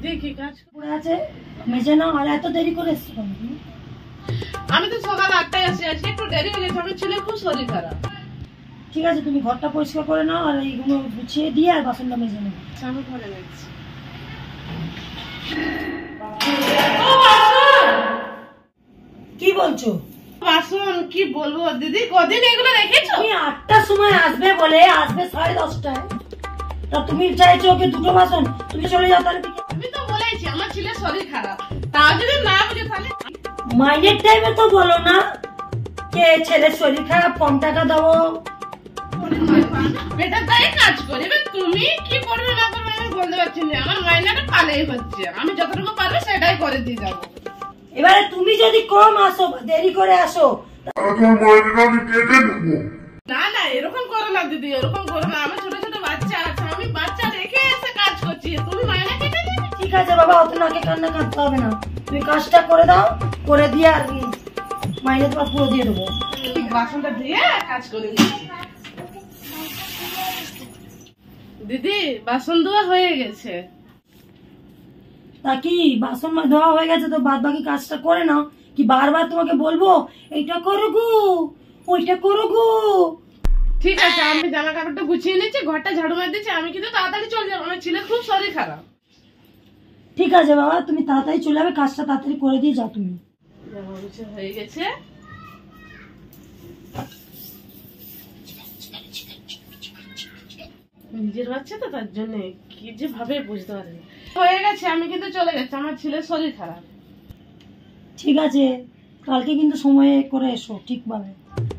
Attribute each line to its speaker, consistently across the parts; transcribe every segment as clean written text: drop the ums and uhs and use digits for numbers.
Speaker 1: দিদি কি কাজ
Speaker 2: পড়ে আছে মেজে নাও। আর এত দেরি করে এসছো কেন?
Speaker 1: আমি তো সকাল 8টায় আসি, আজকে একটু দেরি হয়ে গেছে। আমি ছেলে খুব শরীর খারাপ।
Speaker 2: ঠিক আছে, তুমি ঘরটা পরিষ্কার করে নাও আর এইগুলো গুছিয়ে দিয়ে আর বাসনটা মেজে নাও।
Speaker 1: আমি ঘরে যাচ্ছি।
Speaker 2: কি বলছো?
Speaker 1: বাসন কি বলবো দিদি, কদিন এগুলো রেখেছো?
Speaker 2: তুমি 8টার সময় আসবে বলে আসবে 10:30টায়, তা তুমি চাইছো ওকে দুটো বাসন, তুমি চলে যাও তাহলে।
Speaker 1: আমি তো বলেছি আমার ছেলে শরীর খারাপ, তাও যদি না বুঝে তাহলে
Speaker 2: মাইনের টাইমে তো বলো না কে ছেলের শরীর খারাপ, কম টাকা দাও।
Speaker 1: বেটার দায়ে কাজ করি। এবার তুমি কি করবে না করবে আমি বলতে পারছি না। আমার মাইনাটা পালেই হচ্ছে, আমি যতটুকু পারবো সেটাই করে দিয়ে যাবো।
Speaker 2: এবারে তুমি যদি কম আসো বা দেরি করে আসো,
Speaker 1: না না এরকম করো না দিদি, এরকম করো না। আমার ছোট ছোট বাচ্চা আছে, আমি বাচ্চা রেখে এসে কাজ করছি, তুমি মাইনা কেটে দেবে?
Speaker 2: ঠিক আছে বাবা, অত নাকে কান্না কাঁদতে হবে না। তুমি কাজটা করে দাও, করে দিয়ে আর মাইনে তোমার পুরো দিয়ে দেবো।
Speaker 1: বাসনটা দিয়ে কাজ করে দিচ্ছি। দিদি বাসন ধোয়া হয়ে গেছে।
Speaker 2: তা কি বাসন ধোয়া হয়ে গেছে তো বাদ বাকি কাজটা করে নাও। কি বারবার তোমাকে বলবো এইটা করো গো ওইটা করো গো?
Speaker 1: ঠিক আছে, আমি জামা কাপড়টা গুছিয়ে নিচ্ছি, ঘরটা ঝাড়ু মার দিচ্ছি। আমি কিন্তু তাড়াতাড়ি চলে যাবো, আমার ছেলে খুব শরীর খারাপ।
Speaker 2: ঠিক আছে বাবা, তুমি তাড়াতাড়ি চলে যাবে, কাজটা তাড়াতাড়ি করে দিয়ে যাও তুমি।
Speaker 1: জামা গুছিয়ে হয়ে গেছে। নিজের বাচ্চা তো তার জন্য কি যে ভাবে বুঝতে পারিনি। হয়ে গেছে, আমি কিন্তু চলে গেছি, আমার ছেলের শরীর খারাপ।
Speaker 2: ঠিক আছে, কালকে কিন্তু সময়ে করে এসো ঠিকভাবে।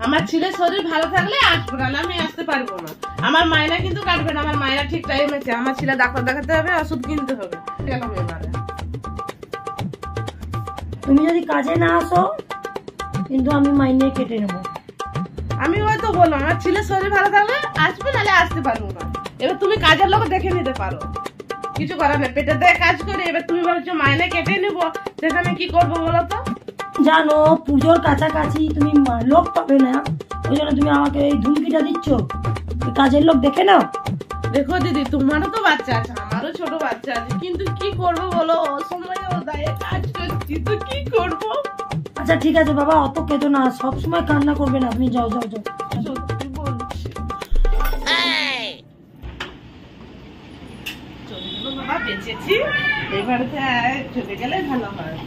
Speaker 1: আমার ছেলের শরীর ভালো থাকলে আসবো, না আমি আসতে পারবো না। আমার মায়না কিন্তু কাটবে না, আমার মায়না ঠিক টাইম আছে। আমার ছেলে ডাক্তার দেখাতে হবে, ওষুধ কিনতে হবে। গেলাম এবারে।
Speaker 2: তুমি যদি কাজে না আসো কিন্তু আমি মাইনে কেটে নেবো।
Speaker 1: আমি হয়তো বললাম আমার ছেলের শরীর ভালো থাকলে আসবে, নাহলে আসতে পারবো না। এবার তুমি কাজের লোক দেখে নিতে পারো, কিছু করার নেই। পেটের দায়ে কাজ করে এবার তুমি ভাবছো মাইনে কেটে নিবো, সেখানে কি করবো বলো তো?
Speaker 2: জানো পুজোর কাছাকাছি তুমি লোক পাবে না, ওই জন্য তুমি আমাকে এই ধুমকিটা দিচ্ছ। কাজের লোক দেখে নাও।
Speaker 1: দেখো দিদি, তোমারও তো বাচ্চা আছে, আমারও ছোট বাচ্চা আছে, কিন্তু কি করবো বলো, অসময়ে ও দায়ে কাজ করছি তো কি করবো?
Speaker 2: আচ্ছা ঠিক আছে বাবা, অত কেঁদো না, সবসময় কান্না করবে না। তুমি যাও যাও যাও।
Speaker 1: সত্যি বলছি। চলে গেলো বাবা, বেঁচেছি। এবারে চলে গেলে ভালো হয়।